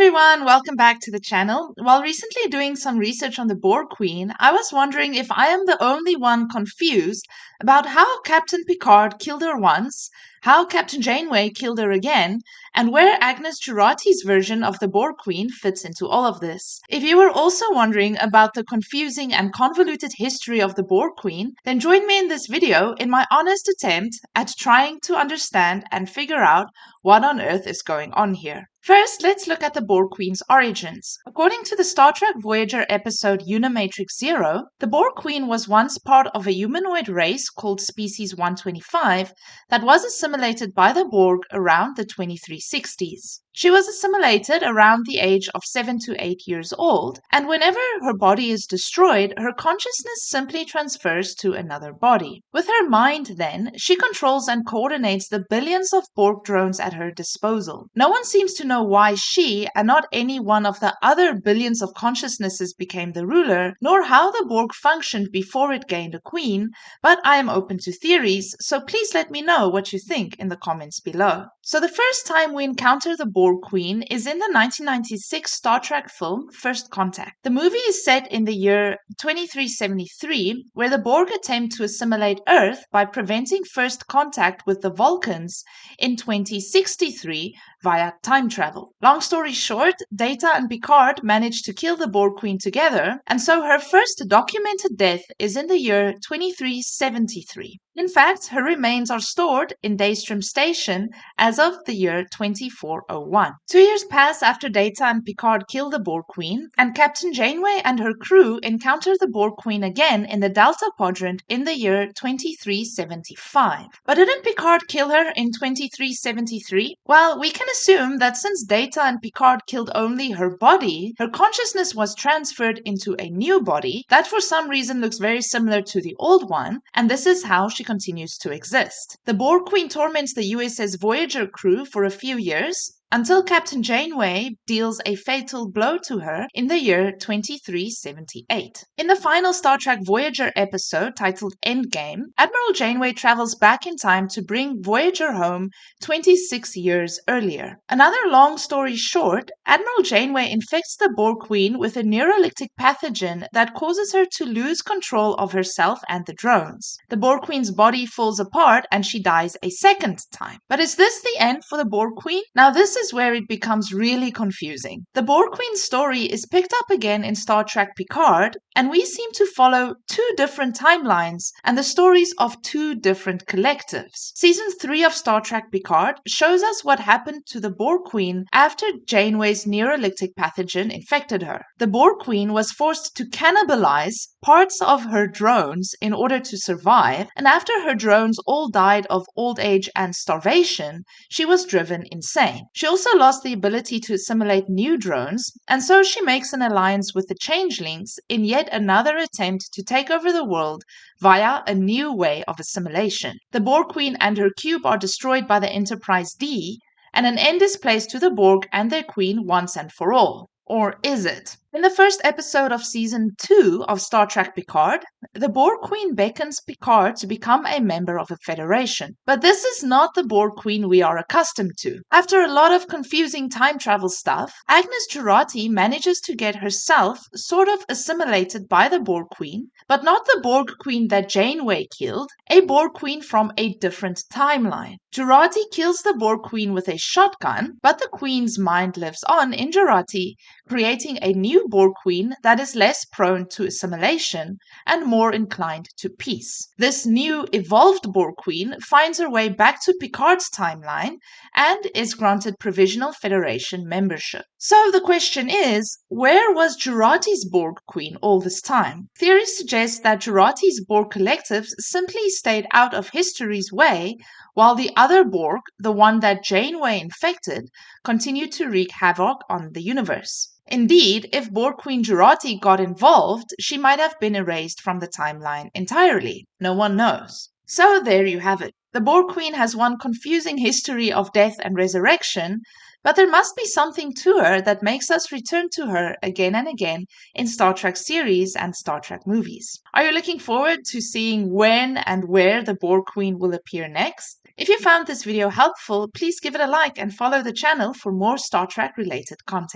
everyone, welcome back to the channel. While recently doing some research on the Borg Queen, I was wondering if I am the only one confused about how Captain Picard killed her once, how Captain Janeway killed her again, and where Agnes Jurati's version of the Borg Queen fits into all of this. If you were also wondering about the confusing and convoluted history of the Borg Queen, then join me in this video in my honest attempt at trying to understand and figure out what on earth is going on here. First, let's look at the Borg Queen's origins. According to the Star Trek Voyager episode Unimatrix Zero, the Borg Queen was once part of a humanoid race called Species 125 that was assimilated by the Borg around the 2360s. She was assimilated around the age of 7 to 8 years old, and whenever her body is destroyed, her consciousness simply transfers to another body. With her mind, then, she controls and coordinates the billions of Borg drones at her disposal. No one seems to know why she, and not any one of the other billions of consciousnesses, became the ruler, nor how the Borg functioned before it gained a queen, but I am open to theories, so please let me know what you think in the comments below. So the first time we encounter the Borg Queen is in the 1996 Star Trek film First Contact. The movie is set in the year 2373, where the Borg attempt to assimilate Earth by preventing first contact with the Vulcans in 2063 via time travel. Long story short, Data and Picard managed to kill the Borg Queen together, and so her first documented death is in the year 2373. In fact, her remains are stored in Daystrom Station as of the year 2401. 2 years pass after Data and Picard kill the Borg Queen, and Captain Janeway and her crew encounter the Borg Queen again in the Delta Quadrant in the year 2375. But didn't Picard kill her in 2373? Well, we can assume that since Data and Picard killed only her body, her consciousness was transferred into a new body that for some reason looks very similar to the old one, and this is how she continues to exist. The Borg Queen torments the USS Voyager crew for a few years, until Captain Janeway deals a fatal blow to her in the year 2378. In the final Star Trek Voyager episode titled Endgame, Admiral Janeway travels back in time to bring Voyager home 26 years earlier. Another long story short, Admiral Janeway infects the Borg Queen with a neurolytic pathogen that causes her to lose control of herself and the drones. The Borg Queen's body falls apart and she dies a second time. But is this the end for the Borg Queen? Now this is where it becomes really confusing. The Borg Queen's story is picked up again in Star Trek Picard, and we seem to follow two different timelines and the stories of two different collectives. Season 3 of Star Trek Picard shows us what happened to the Borg Queen after Janeway's neurolytic pathogen infected her. The Borg Queen was forced to cannibalize parts of her drones in order to survive, and after her drones all died of old age and starvation, she was driven insane. She also lost the ability to assimilate new drones, and so she makes an alliance with the Changelings in yet another attempt to take over the world via a new way of assimilation. The Borg Queen and her cube are destroyed by the Enterprise D, and an end is placed to the Borg and their queen once and for all. Or is it? In the first episode of Season 2 of Star Trek Picard, the Borg Queen beckons Picard to become a member of a federation. But this is not the Borg Queen we are accustomed to. After a lot of confusing time travel stuff, Agnes Jurati manages to get herself sort of assimilated by the Borg Queen, but not the Borg Queen that Janeway killed, a Borg Queen from a different timeline. Jurati kills the Borg Queen with a shotgun, but the Queen's mind lives on in Jurati, creating a new Borg Queen that is less prone to assimilation and more inclined to peace. This new evolved Borg Queen finds her way back to Picard's timeline and is granted provisional Federation membership. So the question is, where was Jurati's Borg Queen all this time? Theories suggest that Jurati's Borg collectives simply stayed out of history's way, while the other Borg, the one that Janeway infected, continued to wreak havoc on the universe. Indeed, if Borg Queen Jurati got involved, she might have been erased from the timeline entirely. No one knows. So there you have it. The Borg Queen has one confusing history of death and resurrection, but there must be something to her that makes us return to her again and again in Star Trek series and Star Trek movies. Are you looking forward to seeing when and where the Borg Queen will appear next? If you found this video helpful, please give it a like and follow the channel for more Star Trek related content.